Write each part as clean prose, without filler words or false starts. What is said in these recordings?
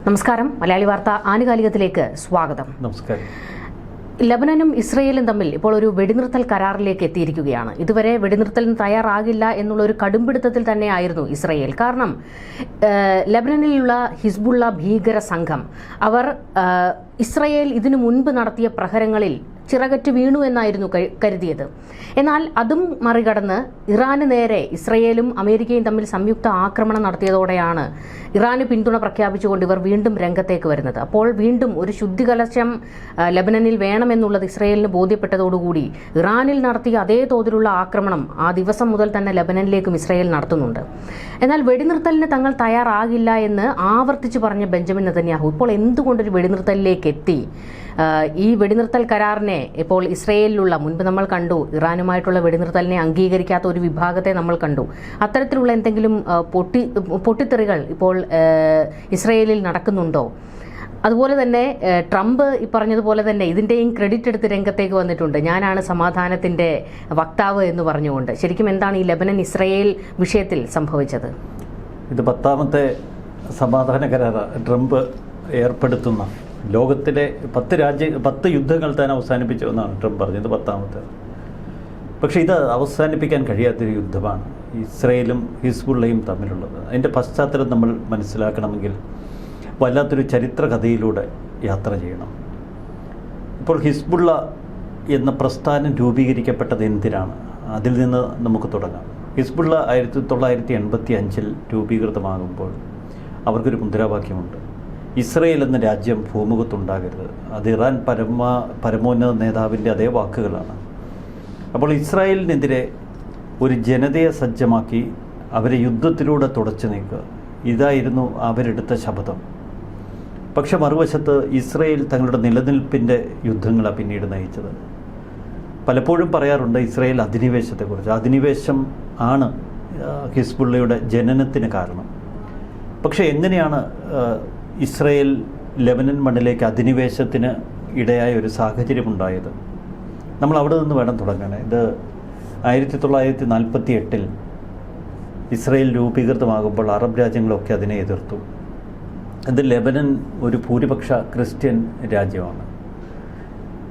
നമസ്കാരം. മലയാളി വാർത്ത ആനുകാലികത്തിലേക്ക് സ്വാഗതം. നമസ്കാരം. ലബനനും ഇസ്രയേലും തമ്മിൽ ഇപ്പോൾ ഒരു വെടിനിർത്തൽ കരാറിലേക്ക് എത്തിയിരിക്കുകയാണ്. ഇതുവരെ വെടിനിർത്തലിന് തയ്യാറാകില്ല എന്നുള്ള ഒരു കടുംപിടുത്തത്തിൽ തന്നെയായിരുന്നു ഇസ്രയേൽ. കാരണം ലബനനിലുള്ള ഹിസ്ബുള്ള ഭീകര സംഘം അവർ ഇസ്രയേൽ ഇതിനു മുൻപ് നടത്തിയ പ്രഹരങ്ങളിൽ ചിറകറ്റ് വീണു എന്നായിരുന്നു കരുതിയത്. എന്നാൽ അതും മറികടന്ന് ഇറാന് നേരെ ഇസ്രയേലും അമേരിക്കയും തമ്മിൽ സംയുക്ത ആക്രമണം നടത്തിയതോടെയാണ് ഇറാന് പിന്തുണ പ്രഖ്യാപിച്ചുകൊണ്ട് ഇവർ വീണ്ടും രംഗത്തേക്ക് വരുന്നത്. അപ്പോൾ വീണ്ടും ഒരു ശുദ്ധികലശം ലബനനിൽ വേണമെന്നുള്ളത് ഇസ്രയേലിന് ബോധ്യപ്പെട്ടതോടുകൂടി ഇറാനിൽ നടത്തിയ അതേ തോതിലുള്ള ആക്രമണം ആ ദിവസം മുതൽ തന്നെ ലബനനിലേക്കും ഇസ്രയേൽ നടത്തുന്നുണ്ട്. എന്നാൽ വെടിനിർത്തലിന് തങ്ങൾ തയ്യാറാകില്ല എന്ന് ആവർത്തിച്ച് പറഞ്ഞ ബെഞ്ചമിൻ നെതന്യാഹു ഇപ്പോൾ എന്തുകൊണ്ടൊരു വെടിനിർത്തലിലേക്ക് എത്തി? ഈ വെടിനിർത്തൽ കരാറിനെ ഇപ്പോൾ ഇസ്രയേലിലുള്ള മുൻപ് നമ്മൾ കണ്ടു ഇറാനുമായിട്ടുള്ള വെടിനിർത്തലിനെ അംഗീകരിക്കാത്ത ഒരു വിഭാഗത്തെ നമ്മൾ കണ്ടു. അത്തരത്തിലുള്ള എന്തെങ്കിലും പൊട്ടിത്തെറികൾ ഇപ്പോൾ ഇസ്രയേലിൽ നടക്കുന്നുണ്ടോ? അതുപോലെ തന്നെ ട്രംപ് ഈ പറഞ്ഞതുപോലെ തന്നെ ഇതിൻ്റെയും ക്രെഡിറ്റ് എടുത്ത് രംഗത്തേക്ക് വന്നിട്ടുണ്ട്. ഞാനാണ് സമാധാനത്തിൻ്റെ വക്താവ് എന്ന് പറഞ്ഞുകൊണ്ട്. ശരിക്കും എന്താണ് ഈ ലബനൻ ഇസ്രയേൽ വിഷയത്തിൽ സംഭവിച്ചത്? ഇത് 10ാമത്തെ സമാധാന കരാർ ട്രംപ് ഏർപ്പെടുത്തുന്ന ലോകത്തിലെ 10 യുദ്ധങ്ങൾ താൻ അവസാനിപ്പിച്ചു എന്നാണ് ട്രംപ് പറഞ്ഞത്. 10ാമത്തെ. പക്ഷേ ഇത് അവസാനിപ്പിക്കാൻ കഴിയാത്തൊരു യുദ്ധമാണ് ഇസ്രയേലും ഹിസ്ബുള്ളയും തമ്മിലുള്ളത്. അതിൻ്റെ പശ്ചാത്തലം നമ്മൾ മനസ്സിലാക്കണമെങ്കിൽ വല്ലാത്തൊരു ചരിത്ര കഥയിലൂടെ യാത്ര ചെയ്യണം. ഇപ്പോൾ ഹിസ്ബുള്ള എന്ന പ്രസ്ഥാനം രൂപീകരിക്കപ്പെട്ടത് എന്തിനാണ്? അതിൽ നിന്ന് നമുക്ക് തുടങ്ങാം. ഹിസ്ബുള്ള 1985 രൂപീകൃതമാകുമ്പോൾ അവർക്കൊരു മുദ്രാവാക്യമുണ്ട്: ഇസ്രയേൽ എന്ന രാജ്യം ഭൂമുഖത്തുണ്ടാകരുത്. അത് ഇറാൻ പരമോന്നത നേതാവിൻ്റെ അതേ വാക്കുകളാണ്. അപ്പോൾ ഇസ്രായേലിനെതിരെ ഒരു ജനതയെ സജ്ജമാക്കി അവരെ യുദ്ധത്തിലൂടെ തുടച്ചു നീക്കുക, ഇതായിരുന്നു അവരെടുത്ത ശപഥം. പക്ഷെ മറുവശത്ത് ഇസ്രയേൽ തങ്ങളുടെ നിലനിൽപ്പിൻ്റെ യുദ്ധങ്ങളാണ് പിന്നീട് നയിച്ചത്. പലപ്പോഴും പറയാറുണ്ട് ഇസ്രയേൽ അധിനിവേശത്തെക്കുറിച്ച്. അധിനിവേശം ആണ് ഹിസ്ബുള്ളയുടെ ജനനത്തിന് കാരണം. പക്ഷേ എങ്ങനെയാണ് ഇസ്രയേൽ ലെബനൻ മണ്ണിലേക്ക് അധിനിവേശത്തിന് ഇടയായ ഒരു സാഹചര്യമുണ്ടായത്? നമ്മൾ അവിടെ നിന്ന് വേണം തുടങ്ങാൻ. ഇത് 1948 ഇസ്രയേൽ രൂപീകൃതമാകുമ്പോൾ അറബ് രാജ്യങ്ങളൊക്കെ അതിനെ എതിർത്തു. ഇത് ലെബനൻ ഒരു ഭൂരിപക്ഷ ക്രിസ്ത്യൻ രാജ്യമാണ്.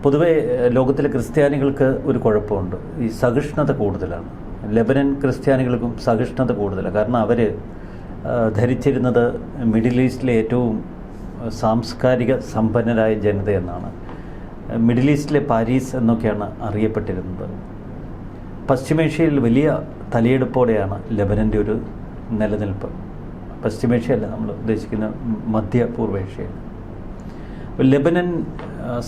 പൊതുവേ ലോകത്തിലെ ക്രിസ്ത്യാനികൾക്ക് ഒരു കുഴപ്പമുണ്ട്, ഈ സഹിഷ്ണുത കൂടുതലാണ്. ലെബനൻ ക്രിസ്ത്യാനികൾക്കും സഹിഷ്ണുത കൂടുതലാണ്. കാരണം അവർ ധരിച്ചിരുന്നത് മിഡിൽ ഈസ്റ്റിലെ ഏറ്റവും സാംസ്കാരിക സമ്പന്നരായ ജനതയെന്നാണ്. മിഡിൽ ഈസ്റ്റിലെ പാരീസ് എന്നൊക്കെയാണ് അറിയപ്പെട്ടിരുന്നത്. പശ്ചിമേഷ്യയിൽ വലിയ തലയെടുപ്പോടെയാണ് ലെബനൻ്റെ ഒരു നിലനിൽപ്പ്. പശ്ചിമേഷ്യയല്ല നമ്മൾ ഉദ്ദേശിക്കുന്ന മധ്യപൂർവേഷ്യയിൽ. ലെബനൻ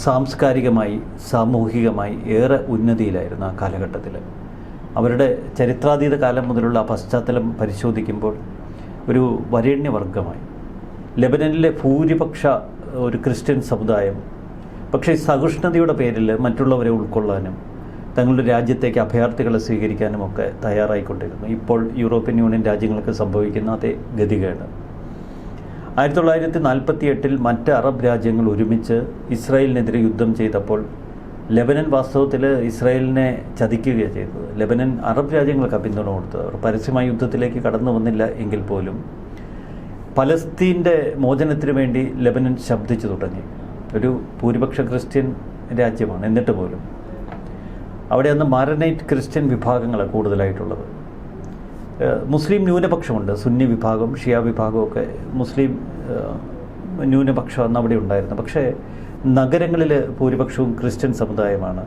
സാംസ്കാരികമായി സാമൂഹികമായി ഏറെ ഉന്നതിയിലായിരുന്നു ആ കാലഘട്ടത്തിൽ. അവരുടെ ചരിത്രാതീത കാലം മുതലുള്ള ആ പശ്ചാത്തലം പരിശോധിക്കുമ്പോൾ ഒരു വരേണ്യവർഗമായി ലെബനനിലെ ഭൂരിപക്ഷ ഒരു ക്രിസ്ത്യൻ സമുദായം പക്ഷേ സഹിഷ്ണുതയുടെ പേരിൽ മറ്റുള്ളവരെ ഉൾക്കൊള്ളാനും തങ്ങളുടെ രാജ്യത്തേക്ക് അഭയാർത്ഥികളെ സ്വീകരിക്കാനും ഒക്കെ തയ്യാറായിക്കൊണ്ടിരുന്നു. ഇപ്പോൾ യൂറോപ്യൻ യൂണിയൻ രാജ്യങ്ങൾക്ക് സംഭവിക്കുന്ന അതേ ഗതികേട്. 1948 മറ്റ് അറബ് രാജ്യങ്ങൾ ഒരുമിച്ച് ഇസ്രായേലിനെതിരെ യുദ്ധം ചെയ്തപ്പോൾ ലെബനൻ വാസ്തവത്തിൽ ഇസ്രായേലിനെ ചതിക്കുകയാണ് ചെയ്തത്. ലെബനൻ അറബ് രാജ്യങ്ങൾക്ക് പിന്തുണ കൊടുത്തത്. അവർ പരസ്യമായ യുദ്ധത്തിലേക്ക് കടന്നു വന്നില്ല എങ്കിൽ പോലും പലസ്തീൻ്റെ മോചനത്തിന് വേണ്ടി ലെബനൻ ശബ്ദിച്ചു തുടങ്ങി. ഒരു ഭൂരിപക്ഷ ക്രിസ്ത്യൻ രാജ്യമാണ്. എന്നിട്ട് പോലും അവിടെ അന്ന് മാരനൈറ്റ് ക്രിസ്ത്യൻ വിഭാഗങ്ങളാണ് കൂടുതലായിട്ടുള്ളത്. മുസ്ലിം ന്യൂനപക്ഷമുണ്ട്, സുന്നി വിഭാഗം, ഷിയ വിഭാഗമൊക്കെ മുസ്ലിം ന്യൂനപക്ഷം അന്ന് അവിടെ ഉണ്ടായിരുന്നു. പക്ഷേ നഗരങ്ങളിൽ ഭൂരിപക്ഷവും ക്രിസ്ത്യൻ സമുദായമാണ്.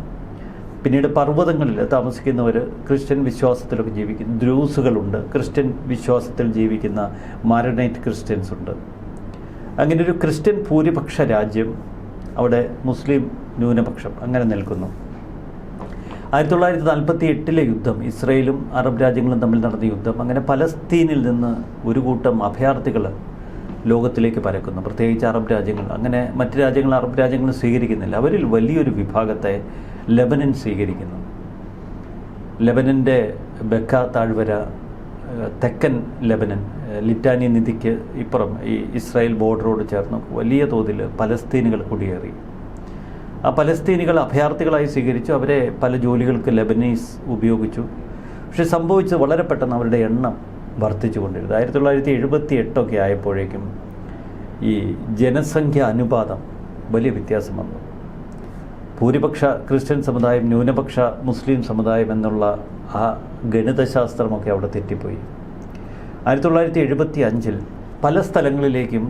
പിന്നീട് പർവ്വതങ്ങളിൽ താമസിക്കുന്നവർ ക്രിസ്ത്യൻ വിശ്വാസത്തിലൊക്കെ ജീവിക്കുന്ന ദ്രൂസുകളുണ്ട്. ക്രിസ്ത്യൻ വിശ്വാസത്തിൽ ജീവിക്കുന്ന മാരനൈറ്റ് ക്രിസ്ത്യൻസ് ഉണ്ട്. അങ്ങനെ ഒരു ക്രിസ്ത്യൻ ഭൂരിപക്ഷ രാജ്യം, അവിടെ മുസ്ലിം ന്യൂനപക്ഷം അങ്ങനെ നിൽക്കുന്നു. 1948 യുദ്ധം, ഇസ്രയേലും അറബ് രാജ്യങ്ങളും തമ്മിൽ നടന്ന യുദ്ധം, അങ്ങനെ പലസ്തീനിൽ നിന്ന് ഒരു കൂട്ടം അഭയാർത്ഥികൾ ലോകത്തിലേക്ക് പരക്കുന്നു. പ്രത്യേകിച്ച് അറബ് രാജ്യങ്ങൾ. അങ്ങനെ മറ്റ് രാജ്യങ്ങൾ അറബ് രാജ്യങ്ങൾ സ്വീകരിക്കുന്നില്ല. അവരിൽ വലിയൊരു വിഭാഗത്തെ ലെബനൻ സ്വീകരിക്കുന്നു. ലെബനൻ്റെ ബെക്ക താഴ്വര, തെക്കൻ ലെബനൻ, ലിറ്റാനി നദിക്ക് ഇപ്പുറം ഈ ഇസ്രായേൽ ബോർഡറോട് ചേർന്ന് വലിയ തോതിൽ പലസ്തീനുകൾ കുടിയേറി. ആ പലസ്തീനികൾ അഭയാർത്ഥികളായി സ്വീകരിച്ചു. അവരെ പല ജോലികൾക്ക് ലെബനീസ് ഉപയോഗിച്ചു. പക്ഷെ സംഭവിച്ചത് വളരെ പെട്ടെന്ന് അവരുടെ എണ്ണം വർദ്ധിച്ചു കൊണ്ടിരുന്നത്. 1978 ആയപ്പോഴേക്കും ഈ ജനസംഖ്യ അനുപാതം വലിയ വ്യത്യാസം വന്നു. ഭൂരിപക്ഷ ക്രിസ്ത്യൻ സമുദായം, ന്യൂനപക്ഷ മുസ്ലിം സമുദായം എന്നുള്ള ആ ഗണിതശാസ്ത്രമൊക്കെ അവിടെ തെറ്റിപ്പോയി. 1975 പല സ്ഥലങ്ങളിലേക്കും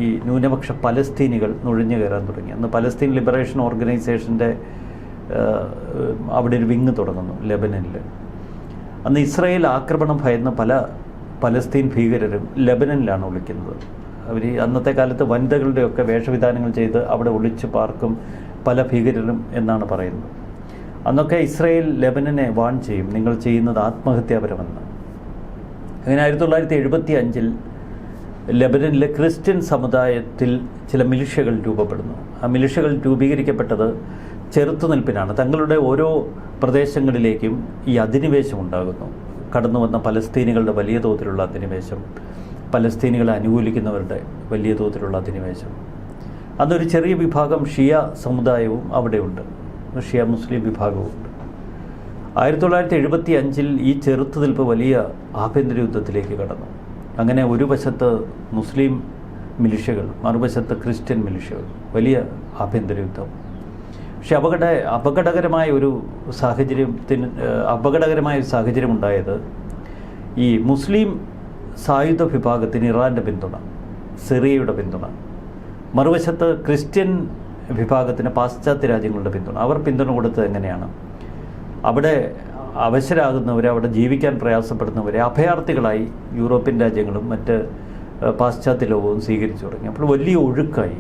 ഈ ന്യൂനപക്ഷ പലസ്തീനികൾ നുഴഞ്ഞു കയറാൻ തുടങ്ങി. അന്ന് പലസ്തീൻ ലിബറേഷൻ ഓർഗനൈസേഷൻ്റെ അവിടെ ഒരു വിങ് തുടങ്ങുന്നു ലെബനനിൽ. അന്ന് ഇസ്രായേൽ ആക്രമണം ഭയന്ന് പല പലസ്തീൻ ഭീകരരും ലെബനനിലാണ് ഒളിക്കുന്നത്. അവർ അന്നത്തെ കാലത്ത് വനിതകളുടെയൊക്കെ വേഷവിധാനങ്ങൾ ചെയ്ത് അവിടെ ഒളിച്ച് പാർക്കും പല ഭീകരരും എന്നാണ് പറയുന്നത്. അന്നൊക്കെ ഇസ്രായേൽ ലെബനനെ വാൺ ചെയ്യും, നിങ്ങൾ ചെയ്യുന്നത് ആത്മഹത്യാപരമെന്ന്. അങ്ങനെ 1975 ലെബനനിലെ ക്രിസ്ത്യൻ സമുദായത്തിൽ ചില മിലിഷ്യകൾ രൂപപ്പെടുന്നു. ആ മിലിഷ്യകൾ രൂപീകരിക്കപ്പെട്ടത് ചെറുത്തുനിൽപ്പിനാണ്. തങ്ങളുടെ ഓരോ പ്രദേശങ്ങളിലേക്കും ഈ അധിനിവേശം ഉണ്ടാകുന്നു. കടന്നു വന്ന പലസ്തീനികളുടെ വലിയ തോതിലുള്ള അധിനിവേശം, പലസ്തീനികളെ അനുകൂലിക്കുന്നവരുടെ വലിയ തോതിലുള്ള അധിനിവേശം. അന്നൊരു ചെറിയ വിഭാഗം ഷിയ സമുദായവും അവിടെയുണ്ട്, ഷിയ മുസ്ലിം വിഭാഗവുമുണ്ട്. 1975 ഈ ചെറുത്തുനിൽപ്പ് വലിയ ആഭ്യന്തര യുദ്ധത്തിലേക്ക് കടന്നു. അങ്ങനെ ഒരു വശത്ത് മുസ്ലിം മിലിഷ്യകൾ, മറുവശത്ത് ക്രിസ്ത്യൻ മിലിഷ്യകൾ, വലിയ ആഭ്യന്തര യുദ്ധം. പക്ഷെ അപകടകരമായ ഒരു സാഹചര്യം ഉണ്ടായത് ഈ മുസ്ലിം സായുധ വിഭാഗത്തിന് ഇറാൻ്റെ പിന്തുണ, സിറിയയുടെ പിന്തുണ, മറുവശത്ത് ക്രിസ്ത്യൻ വിഭാഗത്തിന് പാശ്ചാത്യ രാജ്യങ്ങളുടെ പിന്തുണ. അവർ പിന്തുണ കൊടുത്തത് എങ്ങനെയാണ്? അവിടെ അവശരാകുന്നവരെ, അവിടെ ജീവിക്കാൻ പ്രയാസപ്പെടുന്നവരെ അഭയാർത്ഥികളായി യൂറോപ്യൻ രാജ്യങ്ങളും മറ്റ് പാശ്ചാത്യ ലോകവും സ്വീകരിച്ചു തുടങ്ങി. അപ്പോൾ വലിയ ഒഴുക്കായി.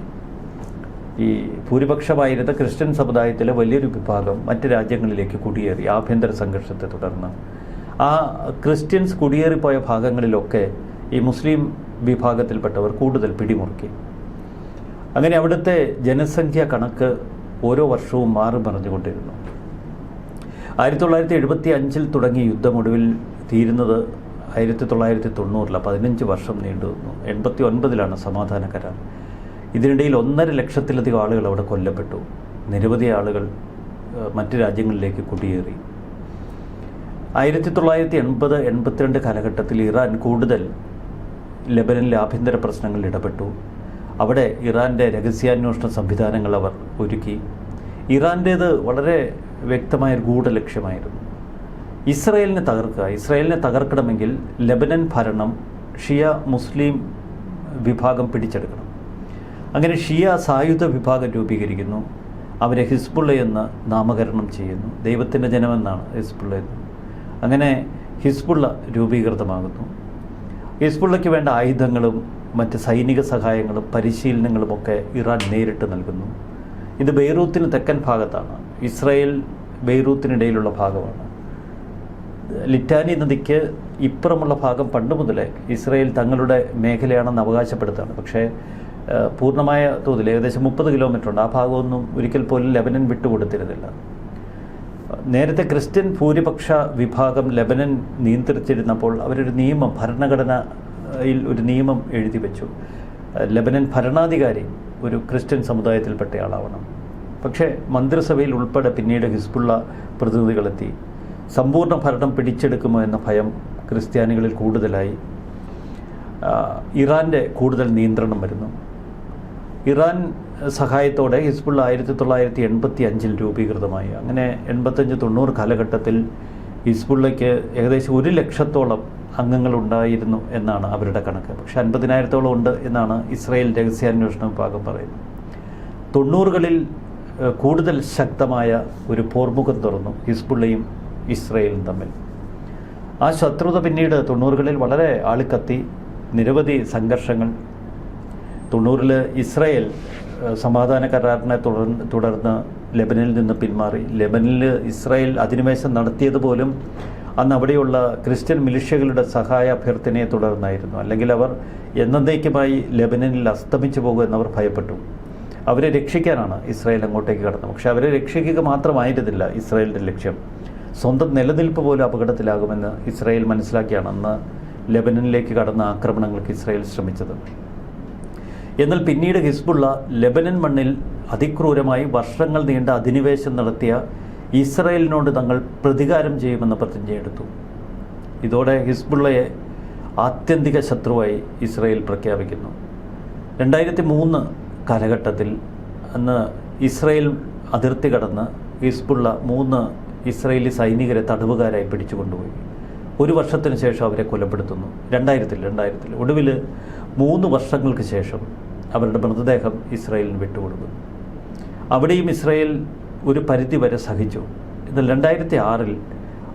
ഈ ഭൂരിപക്ഷമായിരുന്ന ക്രിസ്ത്യൻ സമുദായത്തിലെ വലിയൊരു വിഭാഗം മറ്റ് രാജ്യങ്ങളിലേക്ക് കുടിയേറി ആഭ്യന്തര സംഘർഷത്തെ തുടർന്ന്. ആ ക്രിസ്ത്യൻസ് കുടിയേറിപ്പോയ ഭാഗങ്ങളിലൊക്കെ ഈ മുസ്ലിം വിഭാഗത്തിൽപ്പെട്ടവർ കൂടുതൽ പിടിമുറുക്കി. അങ്ങനെ അവിടുത്തെ ജനസംഖ്യ കണക്ക് ഓരോ വർഷവും മാറി മറിഞ്ഞുകൊണ്ടിരുന്നു. 1975 തുടങ്ങിയ യുദ്ധം ഒടുവിൽ തീരുന്നത് 1990, 15 വർഷം നീണ്ടുവന്നു. 89 സമാധാന കരാർ. ഇതിനിടയിൽ 1.5 ലക്ഷത്തിലധികം ആളുകൾ അവിടെ കൊല്ലപ്പെട്ടു. നിരവധി ആളുകൾ മറ്റ് രാജ്യങ്ങളിലേക്ക് കുടിയേറി. 1980-82 കാലഘട്ടത്തിൽ ഇറാൻ കൂടുതൽ ലെബനനിലെ ആഭ്യന്തര പ്രശ്നങ്ങളിൽ ഇടപെട്ടു. അവിടെ ഇറാൻ്റെ രഹസ്യാന്വേഷണ സംവിധാനങ്ങൾ അവർ ഒരുക്കി. ഇറാൻ്റേത് വളരെ വ്യക്തമായൊരു ഗൂഢലക്ഷ്യമായിരുന്നു, ഇസ്രായേലിനെ തകർക്കുക. ഇസ്രായേലിനെ തകർക്കണമെങ്കിൽ ലെബനൻ ഭരണം ഷിയ മുസ്ലിം വിഭാഗം പിടിച്ചെടുക്കണം. അങ്ങനെ ഷിയ സായുധ വിഭാഗം രൂപീകരിക്കുന്നു. അവരെ ഹിസ്ബുള്ള എന്ന് നാമകരണം ചെയ്യുന്നു. ദൈവത്തിൻ്റെ ജനമെന്നാണ് ഹിസ്ബുള്ള എന്ന്. അങ്ങനെ ഹിസ്ബുള്ള രൂപീകൃതമാകുന്നു. ഹിസ്ബുള്ളയ്ക്ക് വേണ്ട ആയുധങ്ങളും മറ്റ് സൈനിക സഹായങ്ങളും പരിശീലനങ്ങളുമൊക്കെ ഇറാൻ നേരിട്ട് നൽകുന്നു. ഇത് ബെയ്റൂത്തിന് തെക്കൻ ഭാഗത്താണ്. ഇസ്രായേൽ ബെയ്റൂത്തിനിടയിലുള്ള ഭാഗമാണ്. ലിറ്റാനി നദിക്ക് ഇപ്പുറമുള്ള ഭാഗം പണ്ട് മുതലേ ഇസ്രായേൽ തങ്ങളുടെ മേഖലയാണെന്ന് അവകാശപ്പെടുത്താണ്. പക്ഷേ പൂർണ്ണമായ തോതിൽ ഏകദേശം 30 കിലോമീറ്റർ ഉണ്ട്. ആ ഭാഗമൊന്നും ഒരിക്കൽ പോലും ലെബനൻ വിട്ടുകൊടുത്തിരുന്നില്ല. നേരത്തെ ക്രിസ്ത്യൻ ഭൂരിപക്ഷ വിഭാഗം ലെബനൻ നിയന്ത്രിച്ചിരുന്നപ്പോൾ അവരൊരു നിയമം, ഭരണഘടനയിൽ ഒരു നിയമം എഴുതി വെച്ചു. ലെബനൻ ഭരണാധികാരി ഒരു ക്രിസ്ത്യൻ സമുദായത്തിൽപ്പെട്ടയാളാവണം. പക്ഷേ മന്ത്രിസഭയിൽ ഉൾപ്പെടെ പിന്നീട് ഹിസ്ബുള്ള പ്രതിനിധികളെത്തി. സമ്പൂർണ്ണ ഭരണം പിടിച്ചെടുക്കുമോ എന്ന ഭയം ക്രിസ്ത്യാനികളിൽ കൂടുതലായി. ഇറാൻ്റെ കൂടുതൽ നിയന്ത്രണം വരുന്നു. ഇറാൻ സഹായത്തോടെ ഹിസ്ബുള്ള 1985 രൂപീകൃതമായി. അങ്ങനെ 85-90 കാലഘട്ടത്തിൽ ഹിസ്ബുള്ളയ്ക്ക് ഏകദേശം 1 ലക്ഷത്തോളം അംഗങ്ങളുണ്ടായിരുന്നു എന്നാണ് അവരുടെ കണക്ക്. പക്ഷെ 50,000-ഓളം ഉണ്ട് എന്നാണ് ഇസ്രായേൽ രഹസ്യാന്വേഷണ വിഭാഗം പറയുന്നത്. 90കളിൽ കൂടുതൽ ശക്തമായ ഒരു പോർമുഖം തുറന്നു ഹിസ്ബുള്ളയും ഇസ്രായേലും തമ്മിൽ. ആ ശത്രുത പിന്നീട് 90കളിൽ വളരെ ആളിക്കത്തി. നിരവധി സംഘർഷങ്ങൾ. 90ൽ ഇസ്രായേൽ സമാധാന കരാറിനെ തുടർന്ന് ലെബനനിൽ നിന്ന് പിന്മാറി. ലെബനനിൽ ഇസ്രായേൽ അധിനിവേശം നടത്തിയതുപോലും അന്ന് അവിടെയുള്ള ക്രിസ്ത്യൻ മിലിഷ്യകളുടെ സഹായ അഭ്യർത്ഥനയെ തുടർന്നായിരുന്നു. അല്ലെങ്കിൽ അവർ എന്നേക്കുമായി ലെബനനിൽ അസ്തമിച്ചു പോകുമെന്നവർ ഭയപ്പെട്ടു. അവരെ രക്ഷിക്കാനാണ് ഇസ്രായേൽ അങ്ങോട്ടേക്ക് കടന്നത്. പക്ഷെ അവരെ രക്ഷിക്കുക മാത്രമായിരുന്നില്ല ഇസ്രായേലിൻ്റെ ലക്ഷ്യം. സ്വന്തം നിലനിൽപ്പ് പോലും അപകടത്തിലാകുമെന്ന് ഇസ്രായേൽ മനസ്സിലാക്കിയാണ് അന്ന് ലെബനനിലേക്ക് കടന്ന ആക്രമണങ്ങൾക്ക് ഇസ്രായേൽ ശ്രമിച്ചത്. എന്നാൽ പിന്നീട് ഹിസ്ബുള്ള ലെബനൻ മണ്ണിൽ അതിക്രൂരമായി വർഷങ്ങൾ നീണ്ട അധിനിവേശം നടത്തിയ ഇസ്രായേലിനോട് തങ്ങൾ പ്രതികാരം ചെയ്യുമെന്ന് പ്രതിജ്ഞയെടുത്തു. ഇതോടെ ഹിസ്ബുള്ളയെ ആത്യന്തിക ശത്രുവായി ഇസ്രായേൽ പ്രഖ്യാപിക്കുന്നു. 2003 കാലഘട്ടത്തിൽ അന്ന് ഇസ്രായേൽ അതിർത്തി കടന്ന് ഹിസ്ബുള്ള 3 ഇസ്രായേലി സൈനികരെ തടവുകാരായി പിടിച്ചുകൊണ്ടുപോയി. 1 വർഷത്തിന് ശേഷം അവരെ കൊലപ്പെടുത്തുന്നു. 2000 ഒടുവിൽ 3 വർഷങ്ങൾക്ക് ശേഷം അവരുടെ മൃതദേഹം ഇസ്രായേലിന് വിട്ടുകൊടുക്കുന്നു. അവിടെയും ഇസ്രായേൽ ഒരു പരിധി വരെ സഹിച്ചു. എന്നാൽ 2006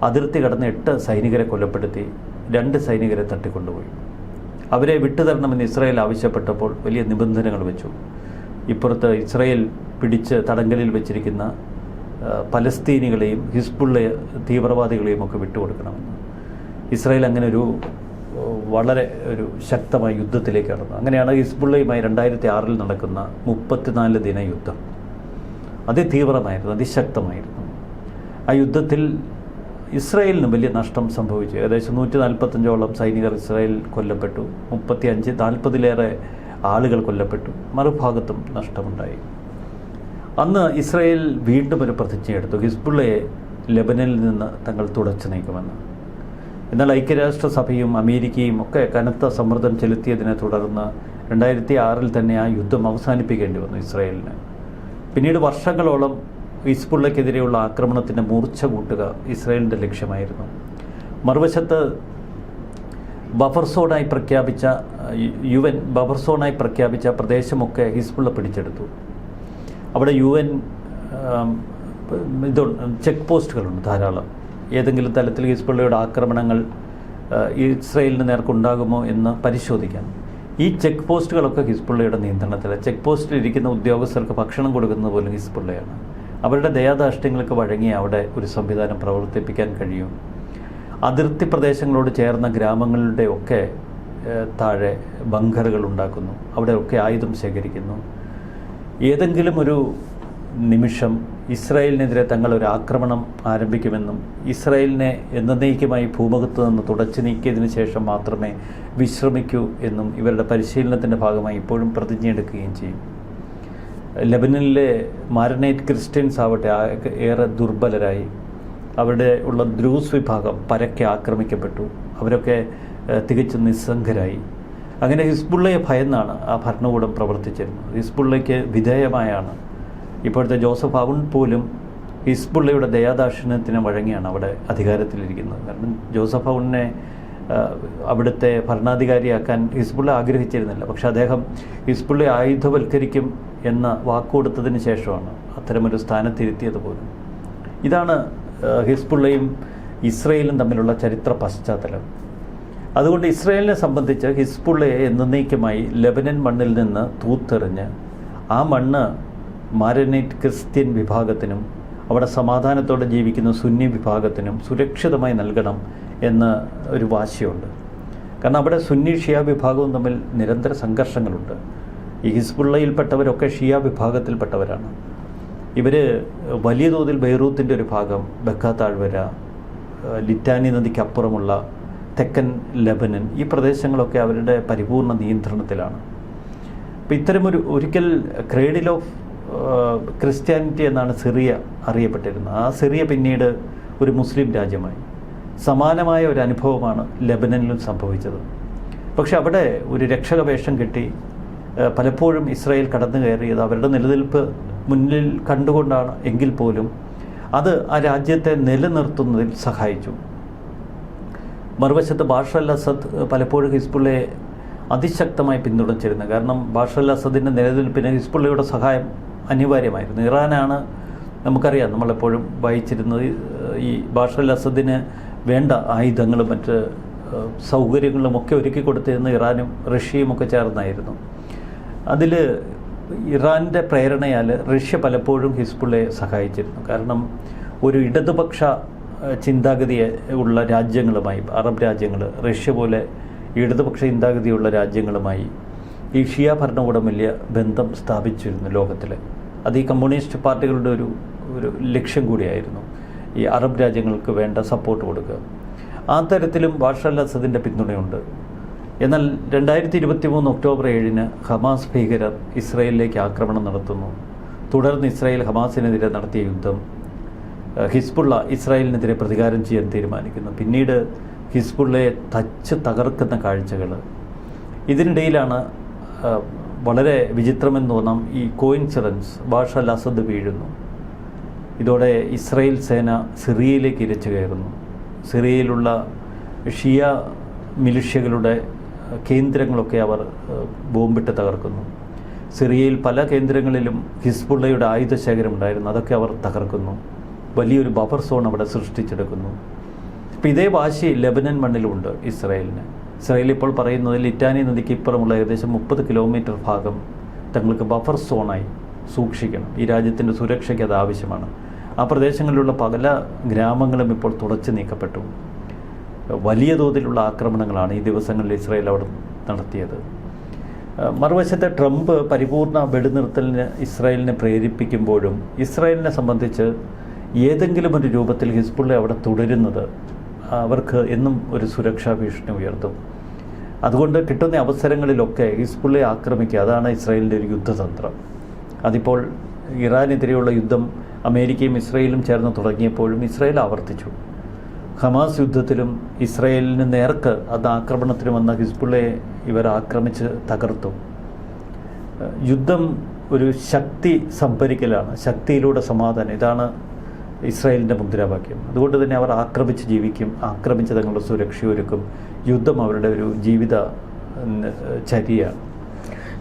അതിർത്തി കടന്ന് 8 സൈനികരെ കൊലപ്പെടുത്തി 2 സൈനികരെ തട്ടിക്കൊണ്ടുപോയി. അവരെ വിട്ടുതരണമെന്ന് ഇസ്രായേൽ ആവശ്യപ്പെട്ടപ്പോൾ വലിയ നിബന്ധനകൾ വെച്ചു. ഇപ്പുറത്ത് ഇസ്രായേൽ പിടിച്ച് തടങ്കലിൽ വെച്ചിരിക്കുന്ന പലസ്തീനികളെയും ഹിസ്ബുള്ള തീവ്രവാദികളെയും ഒക്കെ വിട്ടുകൊടുക്കണമെന്ന്. ഇസ്രായേൽ അങ്ങനെ വളരെ ശക്തമായ യുദ്ധത്തിലേക്ക് കടന്നു. അങ്ങനെയാണ് ഹിസ്ബുള്ളയുമായി 2006 നടക്കുന്ന 34 ദിന യുദ്ധം. അതിതീവ്രമായിരുന്നു, അതിശക്തമായിരുന്നു. ആ യുദ്ധത്തിൽ ഇസ്രായേലിന് വലിയ നഷ്ടം സംഭവിച്ചു. ഏകദേശം 145ഓളം സൈനികർ ഇസ്രായേൽ കൊല്ലപ്പെട്ടു. 35-40ലേറെ ആളുകൾ കൊല്ലപ്പെട്ടു. മറുഭാഗത്തും നഷ്ടമുണ്ടായി. അന്ന് ഇസ്രായേൽ വീണ്ടും ഒരു പ്രതിജ്ഞയെടുത്തു, ഹിസ്ബുള്ളയെ ലെബനനിൽ നിന്ന് തങ്ങൾ തുടച്ചു നീക്കുമെന്ന്. എന്നാൽ ഐക്യരാഷ്ട്രസഭയും അമേരിക്കയും ഒക്കെ കനത്ത സമ്മർദ്ദം ചെലുത്തിയതിനെ തുടർന്ന് 2006 തന്നെ ആ യുദ്ധം അവസാനിപ്പിക്കേണ്ടി വന്നു ഇസ്രായേലിന്. പിന്നീട് വർഷങ്ങളോളം ഹിസ്ബുള്ളയ്ക്കെതിരെയുള്ള ആക്രമണത്തിൻ്റെ മൂർച്ച കൂട്ടുക ഇസ്രായേലിൻ്റെ ലക്ഷ്യമായിരുന്നു. മറുവശത്ത് ബഫർ സോണായി പ്രഖ്യാപിച്ച പ്രദേശമൊക്കെ ഹിസ്ബുള്ള പിടിച്ചെടുത്തു. അവിടെ UN ചെക്ക് പോസ്റ്റുകളുണ്ട് ധാരാളം. ഏതെങ്കിലും തലത്തിൽ ഹിസ്ബുള്ളയുടെ ആക്രമണങ്ങൾ ഇസ്രായേലിന് നേർക്കുണ്ടാകുമോ എന്ന് പരിശോധിക്കാൻ. ഈ ചെക്ക് പോസ്റ്റുകളൊക്കെ ഹിസ്ബുള്ളയുടെ നിയന്ത്രണത്തിലാണ്. ചെക്ക് പോസ്റ്റിൽ ഇരിക്കുന്ന ഉദ്യോഗസ്ഥർക്ക് ഭക്ഷണം കൊടുക്കുന്നത് പോലും ഹിസ്ബുള്ളയാണ്. അവരുടെ ദയാദാഷ്ട്യങ്ങൾക്ക് വഴങ്ങി അവിടെ ഒരു സംവിധാനം പ്രവർത്തിപ്പിക്കാൻ കഴിയും. അതിർത്തി പ്രദേശങ്ങളോട് ചേർന്ന ഗ്രാമങ്ങളുടെ ഒക്കെ താഴെ ബങ്കറുകൾ ഉണ്ടാക്കുന്നു. അവിടെയൊക്കെ ആയുധം ശേഖരിക്കുന്നു. ഏതെങ്കിലും ഒരു നിമിഷം ഇസ്രായേലിനെതിരെ തങ്ങൾ ഒരു ആക്രമണം ആരംഭിക്കുമെന്നും ഇസ്രായേലിനെ എന്നേക്കുമായി ഭൂമുഖത്ത് നിന്ന് തുടച്ചു നീക്കിയതിന് ശേഷം മാത്രമേ വിശ്രമിക്കൂ എന്നും ഇവരുടെ പരിശീലനത്തിൻ്റെ ഭാഗമായി ഇപ്പോഴും പ്രതിജ്ഞയെടുക്കുകയും ചെയ്യും. ലെബനനിലെ മാരനൈറ്റ് ക്രിസ്ത്യൻസ് ആവട്ടെ ഏറെ ദുർബലരായി. അവിടെ ഉള്ള ദ്രൂസ് വിഭാഗം പരക്കെ ആക്രമിക്കപ്പെട്ടു. അവരൊക്കെ തികച്ചും നിസ്സംഗരായി. അങ്ങനെ ഹിസ്ബുള്ളയെ ഭയന്നാണ് ആ ഭരണകൂടം പ്രവർത്തിച്ചിരുന്നത്. ഹിസ്ബുള്ളയ്ക്ക് വിധേയമായാണ് ഇപ്പോഴത്തെ ജോസഫ് ഔൺ പോലും ഹിസ്ബുള്ളയുടെ ദയാദാക്ഷിണ്യത്തിന് വഴങ്ങിയാണ് അവിടെ അധികാരത്തിലിരിക്കുന്നത്. കാരണം ജോസഫ് ഔണിനെ അവിടുത്തെ ഭരണാധികാരിയാക്കാൻ ഹിസ്ബുള്ള ആഗ്രഹിച്ചിരുന്നില്ല. പക്ഷെ അദ്ദേഹം ഹിസ്ബുള്ളയെ ആയുധവൽക്കരിക്കും എന്ന വാക്കുകൊടുത്തതിന് ശേഷമാണ് അത്തരമൊരു സ്ഥാനത്തിരുത്തിയത് പോലും. ഇതാണ് ഹിസ്ബുള്ളയും ഇസ്രായേലും തമ്മിലുള്ള ചരിത്ര പശ്ചാത്തലം. അതുകൊണ്ട് ഇസ്രായേലിനെ സംബന്ധിച്ച് ഹിസ്ബുള്ളയെ എന്നേക്കുമായി ലെബനൻ മണ്ണിൽ നിന്ന് തൂത്തെറിഞ്ഞ് ആ മണ്ണ് മാരനൈറ്റ് ക്രിസ്ത്യൻ വിഭാഗത്തിനും അവിടെ സമാധാനത്തോടെ ജീവിക്കുന്ന സുന്നി വിഭാഗത്തിനും സുരക്ഷിതമായി നൽകണം എന്ന് ഒരു വാശിയുണ്ട്. കാരണം അവിടെ സുന്നി ഷിയ വിഭാഗവും തമ്മിൽ നിരന്തര സംഘർഷങ്ങളുണ്ട്. ഈ ഹിസ്ബുള്ളയിൽപ്പെട്ടവരൊക്കെ ഷിയ വിഭാഗത്തിൽപ്പെട്ടവരാണ്. ഇവർ വലിയ തോതിൽ ബെയ്റൂത്തിൻ്റെ ഒരു ഭാഗം, ബക്ക താഴ്വര, ലിറ്റാനി നദിക്കപ്പുറമുള്ള തെക്കൻ ലെബനൻ, ഈ പ്രദേശങ്ങളൊക്കെ അവരുടെ പരിപൂർണ നിയന്ത്രണത്തിലാണ്. അപ്പോൾ ഒരിക്കൽ ക്രേഡിൽ ഓഫ് ക്രിസ്ത്യാനിറ്റി എന്നാണ് സിറിയ അറിയപ്പെട്ടിരുന്നത്. ആ സിറിയ പിന്നീട് ഒരു മുസ്ലിം രാജ്യമായി. സമാനമായ ഒരു അനുഭവമാണ് ലെബനനിലും സംഭവിച്ചത്. പക്ഷെ അവിടെ ഒരു രക്ഷക വേഷം കെട്ടി പലപ്പോഴും ഇസ്രായേൽ കടന്നു കയറിയത് അവരുടെ നിലനിൽപ്പ് മുന്നിൽ കണ്ടുകൊണ്ടാണ് എങ്കിൽ പോലും അത് ആ രാജ്യത്തെ നിലനിർത്തുന്നതിൽ സഹായിച്ചു. മറുവശത്ത് ബാഷർ അൽ അസദ് പലപ്പോഴും ഹിസ്ബുള്ളയെ അതിശക്തമായി പിന്തുണച്ചിരുന്നു. കാരണം ബാഷർ അൽ അസദിൻ്റെ നിലനിൽപ്പിന് ഹിസ്ബുള്ളയുടെ സഹായം അനിവാര്യമായിരുന്നു. ഇറാനാണ്, നമുക്കറിയാം, നമ്മളെപ്പോഴും വായിച്ചിരുന്നത്, ഈ ബാഷർ അൽ അസദിന് വേണ്ട ആയുധങ്ങളും മറ്റ് സൗകര്യങ്ങളും ഒക്കെ ഒരുക്കി കൊടുത്തിരുന്ന ഇറാനും റഷ്യയും ഒക്കെ ചേർന്നായിരുന്നു. അതിൽ ഇറാൻ്റെ പ്രേരണയാൽ റഷ്യ പലപ്പോഴും ഹിസ്ബുള്ളയെ സഹായിച്ചിരുന്നു. കാരണം ഒരു ഇടതുപക്ഷ ചിന്താഗതി ഉള്ള രാജ്യങ്ങളുമായി, അറബ് രാജ്യങ്ങൾ, റഷ്യ പോലെ ഇടതുപക്ഷ ചിന്താഗതിയുള്ള രാജ്യങ്ങളുമായി ഈ ഷിയ ഭരണകൂടം വലിയ ബന്ധം സ്ഥാപിച്ചിരുന്നു ലോകത്തിൽ. അത് ഈ കമ്മ്യൂണിസ്റ്റ് പാർട്ടികളുടെ ഒരു ലക്ഷ്യം കൂടിയായിരുന്നു, ഈ അറബ് രാജ്യങ്ങൾക്ക് വേണ്ട സപ്പോർട്ട് കൊടുക്കുക. ആ തരത്തിലും ബാഷർ അൽ അസദിൻ്റെ പിന്തുണയുണ്ട്. എന്നാൽ 2023 ഒക്ടോബർ 7 ഹമാസ് ഭീകരർ ഇസ്രായേലിലേക്ക് ആക്രമണം നടത്തുന്നു. തുടർന്ന് ഇസ്രായേൽ ഹമാസിനെതിരെ നടത്തിയ യുദ്ധം, ഹിസ്ബുള്ള ഇസ്രായേലിനെതിരെ പ്രതികാരം ചെയ്യാൻ തീരുമാനിക്കുന്നു. പിന്നീട് ഹിസ്ബുള്ളയെ തച്ച് തകർക്കുന്ന കാഴ്ചകൾ. ഇതിനിടയിലാണ് വളരെ വിചിത്രമെന്ന് തോന്നാം ഈ കോയിൻസിഡൻസ്. ബാഷർ അൽ അസദ് വീഴുന്നു. ഇതോടെ ഇസ്രായേൽ സേന സിറിയയിലേക്ക് ഇരച്ചു കയറുന്നു. സിറിയയിലുള്ള ഷിയ മിലിഷ്യകളുടെ കേന്ദ്രങ്ങളൊക്കെ അവർ ബോംബിട്ട് തകർക്കുന്നു. സിറിയയിൽ പല കേന്ദ്രങ്ങളിലും ഹിസ്ബുള്ളയുടെ ആയുധശേഖരം ഉണ്ടായിരുന്നു, അതൊക്കെ അവർ തകർക്കുന്നു. വലിയൊരു ബഫർ സോൺ അവിടെ സൃഷ്ടിച്ചെടുക്കുന്നു. അപ്പോൾ ഇതേ വാശി ലെബനൻ മണ്ണിലുണ്ട് ഇസ്രായേലിന്. ഇസ്രായേൽ ഇപ്പോൾ പറയുന്നത് ലിറ്റാനി നദിക്ക് ഇപ്പുറമുള്ള ഏകദേശം 30 കിലോമീറ്റർ ഭാഗം തങ്ങൾക്ക് ബഫർ സോണായി സൂക്ഷിക്കണം. ഈ രാജ്യത്തിൻ്റെ സുരക്ഷയ്ക്ക് അത് ആവശ്യമാണ്. ആ പ്രദേശങ്ങളിലുള്ള പല ഗ്രാമങ്ങളും ഇപ്പോൾ തുടച്ചു നീക്കപ്പെട്ടു. വലിയ തോതിലുള്ള ആക്രമണങ്ങളാണ് ഈ ദിവസങ്ങളിൽ ഇസ്രായേൽ അവിടെ നടത്തിയത്. മറുവശത്തെ ട്രംപ് പരിപൂർണ വെടിനിർത്തലിന് ഇസ്രായേലിനെ പ്രേരിപ്പിക്കുമ്പോഴും ഇസ്രായേലിനെ സംബന്ധിച്ച് ഏതെങ്കിലും ഒരു രൂപത്തിൽ ഹിസ്ബുള്ള അവിടെ തുടരുന്നത് അവർക്ക് എന്നും ഒരു സുരക്ഷാ ഭീഷണി ഉയർത്തും. അതുകൊണ്ട് കിട്ടുന്ന അവസരങ്ങളിലൊക്കെ ഹിസ്ബുള്ളയെ ആക്രമിക്കുക, അതാണ് ഇസ്രായേലിൻ്റെ ഒരു യുദ്ധതന്ത്രം. അതിപ്പോൾ ഇറാനെതിരെയുള്ള യുദ്ധം അമേരിക്കയും ഇസ്രായേലും ചേർന്ന് തുടങ്ങിയപ്പോഴും ഇസ്രായേൽ ആവർത്തിച്ചു. ഹമാസ് യുദ്ധത്തിലും ഇസ്രായേലിന് നേർക്ക് അത് ആക്രമണത്തിന് വന്ന ഹിസ്ബുള്ളയെ ഇവർ ആക്രമിച്ച് തകർത്തു. യുദ്ധം ഒരു ശക്തി സംഭരിക്കലാണ്, ശക്തിയിലൂടെ സമാധാനം. ഇതാണ് ഇസ്രായേലിൻ്റെ മുദ്രാവാക്യം. അതുകൊണ്ട് തന്നെ അവർ ആക്രമിച്ച് ജീവിക്കും, ആക്രമിച്ച് തങ്ങളുടെ സുരക്ഷ ഒരുക്കും. യുദ്ധം അവരുടെ ഒരു ജീവിത ചര്യയാണ്.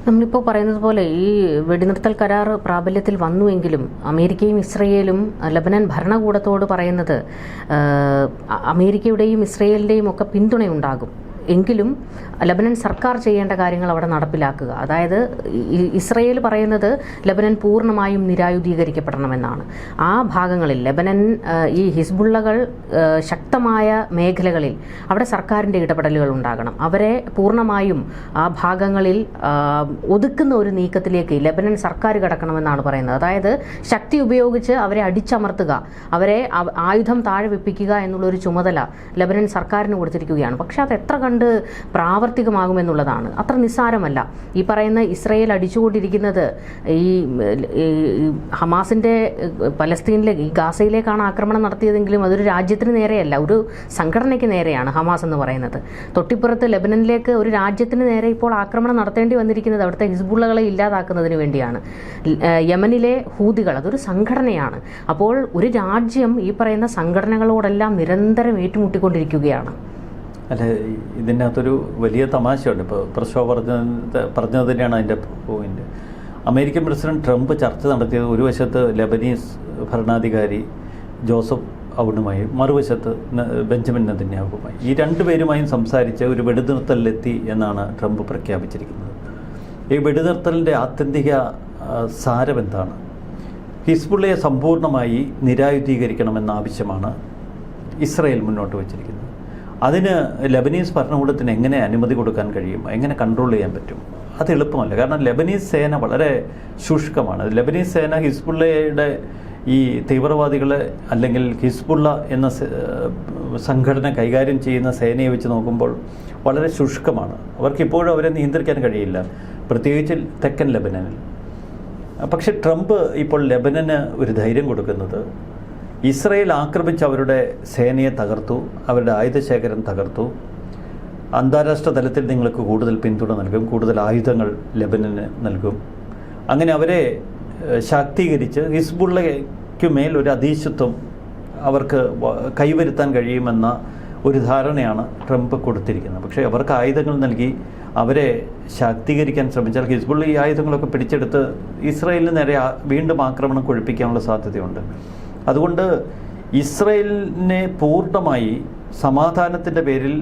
നമ്മളിപ്പോൾ പറയുന്നത് പോലെ ഈ വെടിനിർത്തൽ കരാർ പ്രാബല്യത്തിൽ വന്നുവെങ്കിലും അമേരിക്കയും ഇസ്രയേലും ലബനൻ ഭരണകൂടത്തോട് പറയുന്നത് അമേരിക്കയുടെയും ഇസ്രയേലിൻ്റെയും ഒക്കെ പിന്തുണയുണ്ടാകും, എങ്കിലും ലബനൻ സർക്കാർ ചെയ്യേണ്ട കാര്യങ്ങൾ അവിടെ നടപ്പിലാക്കുക. അതായത് ഇസ്രയേൽ പറയുന്നത് ലബനൻ പൂർണ്ണമായും നിരായുധീകരിക്കപ്പെടണമെന്നാണ്. ആ ഭാഗങ്ങളിൽ ലബനൻ ഈ ഹിസ്ബുള്ളകൾ ശക്തമായ മേഖലകളിൽ അവിടെ സർക്കാരിൻ്റെ ഇടപെടലുകൾ ഉണ്ടാകണം. അവരെ പൂർണ്ണമായും ആ ഭാഗങ്ങളിൽ ഒതുക്കുന്ന ഒരു നീക്കത്തിലേക്ക് ലബനൻ സർക്കാർ കടക്കണമെന്നാണ് പറയുന്നത്. അതായത് ശക്തി ഉപയോഗിച്ച് അവരെ അടിച്ചമർത്തുക, അവരെ ആയുധം താഴെ വെപ്പിക്കുക എന്നുള്ളൊരു ചുമതല ലബനൻ സർക്കാരിന് കൊടുത്തിരിക്കുകയാണ്. പക്ഷെ അത് എത്ര കണ്ട് പ്രാവർത്തികമാകുമെന്നുള്ളതാണ്. അത്ര നിസ്സാരമല്ല. ഈ പറയുന്ന ഇസ്രായേൽ അടിച്ചുകൊണ്ടിരിക്കുന്നത് ഈ ഹമാസിൻ്റെ പലസ്തീനിലേക്ക്, ഈ ഗാസയിലേക്കാണ് ആക്രമണം നടത്തിയതെങ്കിലും അതൊരു രാജ്യത്തിന് നേരെയല്ല, ഒരു സംഘടനയ്ക്ക് നേരെയാണ് ഹമാസ് എന്ന് പറയുന്നത്. തൊട്ടിപ്പുറത്ത് ലെബനനിലേക്ക് ഒരു രാജ്യത്തിന് നേരെ ഇപ്പോൾ ആക്രമണം നടത്തേണ്ടി വന്നിരിക്കുന്നത് അവിടുത്തെ ഹിസ്ബുള്ളകളെ ഇല്ലാതാക്കുന്നതിന് വേണ്ടിയാണ്. യമനിലെ ഹൂതികൾ അതൊരു സംഘടനയാണ്. അപ്പോൾ ഒരു രാജ്യം ഈ പറയുന്ന സംഘടനകളോടെല്ലാം നിരന്തരം ഏറ്റുമുട്ടിക്കൊണ്ടിരിക്കുകയാണ്. അല്ല, ഇതിനകത്തൊരു വലിയ തമാശയുണ്ട്. ഇപ്പോൾ പ്രശോ പറഞ്ഞത് തന്നെയാണ് അതിൻ്റെ പോയിന്റ്. അമേരിക്കൻ പ്രസിഡന്റ് ട്രംപ് ചർച്ച നടത്തിയത് ഒരു വശത്ത് ലെബനീസ് ഭരണാധികാരി ജോസഫ് ഔണുമായും മറുവശത്ത് ബെഞ്ചമിൻ നെതന്യാഹുവുമായി. ഈ രണ്ടുപേരുമായും സംസാരിച്ച് ഒരു വെടിനിർത്തലിലെത്തി എന്നാണ് ട്രംപ് പ്രഖ്യാപിച്ചിരിക്കുന്നത്. ഈ വെടിനിർത്തലിൻ്റെ ആത്യന്തിക സാരം എന്താണ്? ഹിസ്ബുള്ളയെ സമ്പൂർണ്ണമായി നിരായുധീകരിക്കണമെന്ന ആവശ്യമാണ് ഇസ്രായേൽ മുന്നോട്ട് വച്ചിരിക്കുന്നത്. അതിന് ലെബനീസ് ഭരണകൂടത്തിന് എങ്ങനെ അനുമതി കൊടുക്കാൻ കഴിയും, എങ്ങനെ കൺട്രോൾ ചെയ്യാൻ പറ്റും? അത് എളുപ്പമല്ല. കാരണം ലെബനീസ് സേന വളരെ ശുഷ്കമാണ്. ലെബനീസ് സേന ഹിസ്ബുള്ളയുടെ ഈ തീവ്രവാദികളെ അല്ലെങ്കിൽ ഹിസ്ബുള്ള എന്ന സംഘടന കൈകാര്യം ചെയ്യുന്ന സേനയെ വെച്ച് നോക്കുമ്പോൾ വളരെ ശുഷ്കമാണ്. അവർക്കിപ്പോഴും അവരെ നിയന്ത്രിക്കാൻ കഴിയില്ല, പ്രത്യേകിച്ച് തെക്കൻ ലെബനനിൽ. പക്ഷെ ട്രംപ് ഇപ്പോൾ ലെബനന് ഒരു ധൈര്യം കൊടുക്കുന്നത് ഇസ്രായേൽ ആക്രമിച്ച് അവരുടെ സേനയെ തകർത്തു, അവരുടെ ആയുധശേഖരം തകർത്തു, അന്താരാഷ്ട്ര തലത്തിൽ നിങ്ങൾക്ക് കൂടുതൽ പിന്തുണ നൽകും, കൂടുതൽ ആയുധങ്ങൾ ലെബനന് നൽകും, അങ്ങനെ അവരെ ശാക്തീകരിച്ച് ഹിസ്ബുള്ളയ്ക്കുമേൽ ഒരു അധീശത്വം അവർക്ക് കൈവരുത്താൻ കഴിയുമെന്ന ഒരു ധാരണയാണ് ട്രംപ് കൊടുത്തിരിക്കുന്നത്. പക്ഷേ അവർക്ക് ആയുധങ്ങൾ നൽകി അവരെ ശാക്തീകരിക്കാൻ ശ്രമിച്ചാൽ ഹിസ്ബുള്ള ഈ ആയുധങ്ങളൊക്കെ പിടിച്ചെടുത്ത് ഇസ്രായേലിന് നേരെ വീണ്ടും ആക്രമണം കൊഴിപ്പിക്കാനുള്ള സാധ്യതയുണ്ട്. അതുകൊണ്ട് ഇസ്രായേലിനെ പൂർണ്ണമായി സമാധാനത്തിൻ്റെ പേരിൽ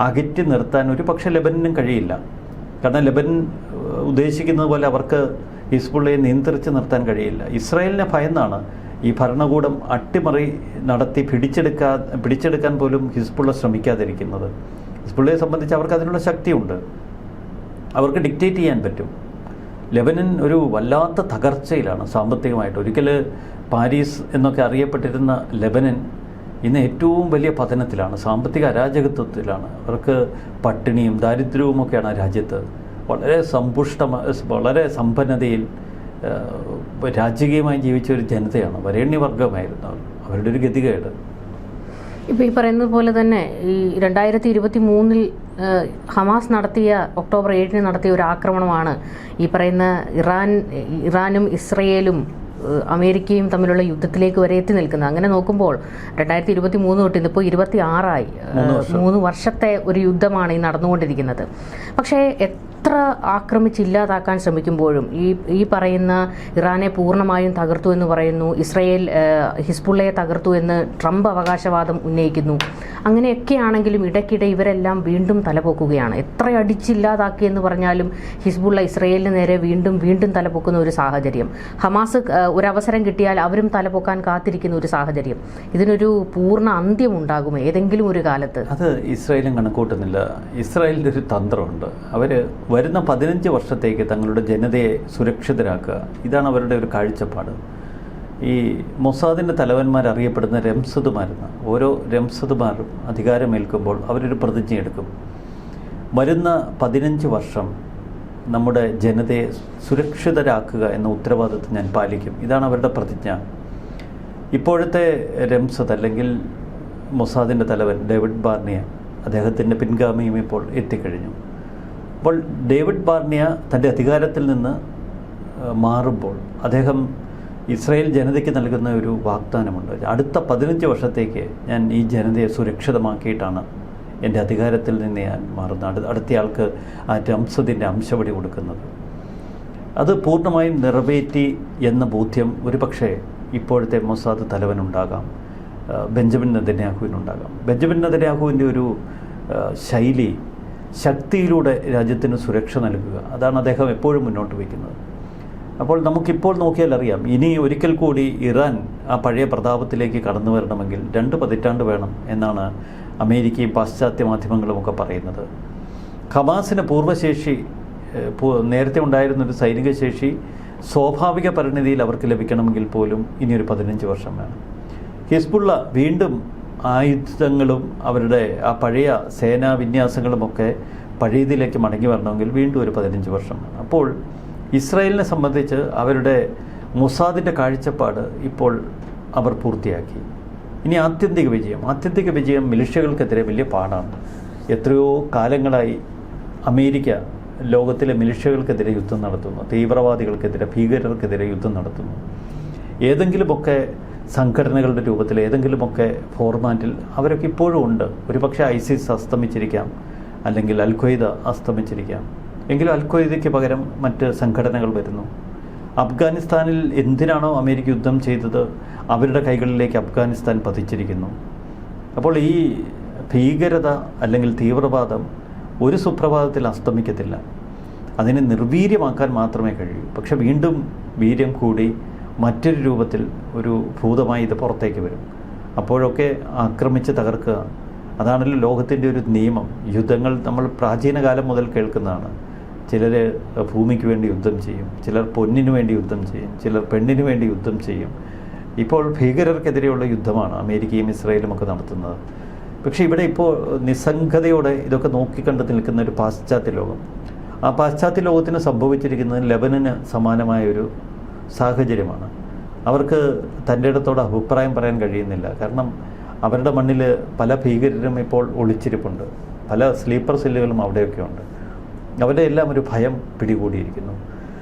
അകറ്റി നിർത്താൻ ഒരു പക്ഷേ ലെബനനും കഴിയില്ല. കാരണം ലെബനൻ ഉദ്ദേശിക്കുന്നത് പോലെ അവർക്ക് ഹിസ്ബുള്ളയെ നിയന്ത്രിച്ച് നിർത്താൻ കഴിയില്ല. ഇസ്രായേലിനെ ഭയന്നാണ് ഈ ഭരണകൂടം അട്ടിമറി നടത്തി പിടിച്ചെടുക്കാൻ പോലും ഹിസ്ബുള്ള ശ്രമിക്കാതിരിക്കുന്നത്. ഹിസ്ബുള്ളയെ സംബന്ധിച്ച് അവർക്ക് അതിനുള്ള ശക്തിയുണ്ട്, അവർക്ക് ഡിക്റ്റേറ്റ് ചെയ്യാൻ പറ്റും. ലെബനൻ ഒരു വല്ലാത്ത തകർച്ചയിലാണ് സാമ്പത്തികമായിട്ട്. ഒരിക്കൽ പാരീസ് എന്നൊക്കെ അറിയപ്പെട്ടിരുന്ന ലെബനൻ ഇന്ന് ഏറ്റവും വലിയ പതനത്തിലാണ്, സാമ്പത്തിക അരാജകത്വത്തിലാണ്. അവർക്ക് പട്ടിണിയും ദാരിദ്ര്യവുമൊക്കെയാണ് രാജ്യത്ത്. വളരെ സമ്പന്നതയിൽ രാജകീയമായി ജീവിച്ച ഒരു ജനതയാണ്, വരേണ്യവർഗമായിരുന്നു അവരുടെ ഒരു ഗതികേട്. ഇപ്പോൾ ഈ പറയുന്നത് പോലെ തന്നെ ഈ 2023 ഹമാസ് നടത്തിയ ഒക്ടോബർ 7 നടത്തിയ ഒരു ആക്രമണമാണ് ഈ പറയുന്ന ഇറാനും ഇസ്രയേലും അമേരിക്കയും തമ്മിലുള്ള യുദ്ധത്തിലേക്ക് വരെ എത്തി നിൽക്കുന്നത്. അങ്ങനെ നോക്കുമ്പോൾ 2023 തൊട്ട് ഇതിപ്പോൾ 26 3 വർഷത്തെ ഒരു യുദ്ധമാണ് ഈ നടന്നുകൊണ്ടിരിക്കുന്നത്. പക്ഷേ എത്ര ആക്രമിച്ചില്ലാതാക്കാൻ ശ്രമിക്കുമ്പോഴും ഈ പറയുന്ന ഇറാനെ പൂർണ്ണമായും തകർത്തു എന്ന് പറയുന്നു, ഇസ്രയേൽ ഹിസ്ബുള്ളയെ തകർത്തു എന്ന് ട്രംപ് അവകാശവാദം ഉന്നയിക്കുന്നു. അങ്ങനെയൊക്കെയാണെങ്കിലും ഇടയ്ക്കിടെ ഇവരെല്ലാം വീണ്ടും തലപൊക്കുകയാണ്. എത്ര അടിച്ചില്ലാതാക്കിയെന്ന് പറഞ്ഞാലും ഹിസ്ബുള്ള ഇസ്രയേലിന് നേരെ വീണ്ടും തലപൊക്കുന്ന ഒരു സാഹചര്യം. ഹമാസ് ഒരവസരം കിട്ടിയാൽ അവരും തലപൊക്കാൻ കാത്തിരിക്കുന്ന ഒരു സാഹചര്യം. ഇതിനൊരു പൂർണ്ണ അന്ത്യം ഉണ്ടാകുമോ ഏതെങ്കിലും ഒരു കാലത്ത്? അത് ഇസ്രായേലും കണക്കൂട്ടുന്നില്ല. ഇസ്രായേലിൻ്റെ ഒരു തന്ത്രമുണ്ട്. അവർ വരുന്ന 15 വർഷത്തേക്ക് തങ്ങളുടെ ജനതയെ സുരക്ഷിതരാക്കുക, ഇതാണ് അവരുടെ ഒരു കാഴ്ചപ്പാട്. ഈ മൊസാദിൻ്റെ തലവന്മാർ അറിയപ്പെടുന്ന രംസദുമാരെന്ന്. ഓരോ രംസദുമാരും അധികാരമേൽക്കുമ്പോൾ അവരൊരു പ്രതിജ്ഞയെടുക്കും. വരുന്ന 15 വർഷം നമ്മുടെ ജനതയെ സുരക്ഷിതരാക്കുക എന്ന ഉത്തരവാദിത്വം ഞാൻ പാലിക്കും. ഇതാണ് അവരുടെ പ്രതിജ്ഞ. ഇപ്പോഴത്തെ രംസദ് അല്ലെങ്കിൽ മൊസാദിൻ്റെ തലവൻ ഡേവിഡ് ബാർണിയ, അദ്ദേഹത്തിൻ്റെ പിൻഗാമിയും ഇപ്പോൾ എത്തിക്കഴിഞ്ഞു. അപ്പോൾ ഡേവിഡ് ബാർണിയ തൻ്റെ അധികാരത്തിൽ നിന്ന് മാറുമ്പോൾ അദ്ദേഹം ഇസ്രായേൽ ജനതയ്ക്ക് നൽകുന്ന ഒരു വാഗ്ദാനമുണ്ട്. അടുത്ത 15 വർഷത്തേക്ക് ഞാൻ ഈ ജനതയെ സുരക്ഷിതമാക്കിയിട്ടാണ് എൻ്റെ അധികാരത്തിൽ നിന്ന് ഞാൻ മാറുന്നത്, അടുത്തയാൾക്ക് ആ രംസദിൻ്റെ അംശപടി കൊടുക്കുന്നത്. അത് പൂർണ്ണമായും നിറവേറ്റി എന്ന ബോധ്യം ഒരുപക്ഷെ ഇപ്പോഴത്തെ മൊസാദ് തലവനുണ്ടാകാം, ബെഞ്ചമിൻ നെതന്യാഹുവിനുണ്ടാകാം. ബെഞ്ചമിൻ നെതന്യാഹുവിൻ്റെ ഒരു ശൈലി ശക്തിയിലൂടെ രാജ്യത്തിന് സുരക്ഷ നൽകുക, അതാണ് അദ്ദേഹം എപ്പോഴും മുന്നോട്ട് വയ്ക്കുന്നത്. അപ്പോൾ നമുക്കിപ്പോൾ നോക്കിയാൽ അറിയാം, ഇനി ഒരിക്കൽ കൂടി ഇറാൻ ആ പഴയ പ്രതാപത്തിലേക്ക് കടന്നു വരണമെങ്കിൽ 2 പതിറ്റാണ്ട് വേണം എന്നാണ് അമേരിക്കയും പാശ്ചാത്യ മാധ്യമങ്ങളുമൊക്കെ പറയുന്നത്. ഹമാസിന് പൂർവ്വശേഷി, നേരത്തെ ഉണ്ടായിരുന്നൊരു സൈനിക ശേഷി സ്വാഭാവിക പരിണിതിയിൽ അവർക്ക് ലഭിക്കണമെങ്കിൽ പോലും ഇനിയൊരു 15 വർഷം വേണം. ഹിസ്ബുള്ള വീണ്ടും ആയുധങ്ങളും അവരുടെ ആ പഴയ സേനാ വിന്യാസങ്ങളുമൊക്കെ പഴയതിലേക്ക് മടങ്ങി വരണമെങ്കിൽ വീണ്ടും ഒരു 15 വർഷം വേണം. അപ്പോൾ ഇസ്രായേലിനെ സംബന്ധിച്ച് അവരുടെ മൊസാദിൻ്റെ കാഴ്ചപ്പാട് ഇപ്പോൾ അവർ പൂർത്തിയാക്കി. ഇനി ആത്യന്തിക വിജയം മിലിഷ്യകൾക്കെതിരെ വലിയ പാടാണ്. എത്രയോ കാലങ്ങളായി അമേരിക്ക ലോകത്തിലെ മിലിഷ്യകൾക്കെതിരെ യുദ്ധം നടത്തുന്നു, തീവ്രവാദികൾക്കെതിരെ, ഭീകരർക്കെതിരെ യുദ്ധം നടത്തുന്നു. ഏതെങ്കിലുമൊക്കെ സംഘടനകളുടെ രൂപത്തിൽ, ഏതെങ്കിലുമൊക്കെ ഫോർമാറ്റിൽ അവരൊക്കെ ഇപ്പോഴും ഉണ്ട്. ഒരുപക്ഷെ ഐസിസ് അസ്തമിച്ചിരിക്കാം, അല്ലെങ്കിൽ അൽ ഖ്വയ്ദ അസ്തമിച്ചിരിക്കാം. എങ്കിലും അൽ ഖ്വയ്ദയ്ക്ക് പകരം മറ്റ് സംഘടനകൾ വരുന്നു. അഫ്ഗാനിസ്ഥാനിൽ എന്തിനാണോ അമേരിക്ക യുദ്ധം ചെയ്തത്, അവരുടെ കൈകളിലേക്ക് അഫ്ഗാനിസ്ഥാൻ പതിച്ചിരിക്കുന്നു. അപ്പോൾ ഈ ഭീകരത അല്ലെങ്കിൽ തീവ്രവാദം ഒരു സുപ്രഭാതത്തിൽ അസ്തമിക്കത്തില്ല. അതിനെ നിർവീര്യമാക്കാൻ മാത്രമേ കഴിയൂ. പക്ഷെ വീണ്ടും വീര്യം കൂടി മറ്റൊരു രൂപത്തിൽ ഒരു ഭൂതമായി ഇത് പുറത്തേക്ക് വരും. അപ്പോഴൊക്കെ ആക്രമിച്ച് തകർക്കുക, അതാണല്ലോ ലോകത്തിൻ്റെ ഒരു നിയമം. യുദ്ധങ്ങൾ നമ്മൾ പ്രാചീന കാലം മുതൽ കേൾക്കുന്നതാണ്. ചിലർ ഭൂമിക്ക് വേണ്ടി യുദ്ധം ചെയ്യും, ചിലർ പൊന്നിനു വേണ്ടി യുദ്ധം ചെയ്യും, ചിലർ പെണ്ണിനു വേണ്ടി യുദ്ധം ചെയ്യും. ഇപ്പോൾ ഭീകരർക്കെതിരെയുള്ള യുദ്ധമാണ് അമേരിക്കയും ഇസ്രായേലും ഒക്കെ നടത്തുന്നത്. പക്ഷേ ഇവിടെ ഇപ്പോൾ നിസ്സംഗതയോടെ ഇതൊക്കെ നോക്കിക്കണ്ട് നിൽക്കുന്ന ഒരു പാശ്ചാത്യ ലോകം. ആ പാശ്ചാത്യ ലോകത്തിന് സംഭവിച്ചിരിക്കുന്നത് ലെബനന് സമാനമായൊരു സാഹചര്യമാണ്. അവർക്ക് തൻ്റെ ഇടത്തോട് അഭിപ്രായം പറയാൻ കഴിയുന്നില്ല. കാരണം അവരുടെ മണ്ണിൽ പല ഭീകരരും ഇപ്പോൾ ഒളിച്ചിരിപ്പുണ്ട്, പല സ്ലീപ്പർ സെല്ലുകളും അവിടെയൊക്കെ ഉണ്ട്. അവരുടെ എല്ലാം ഒരു ഭയം പിടികൂടിയിരിക്കുന്നു.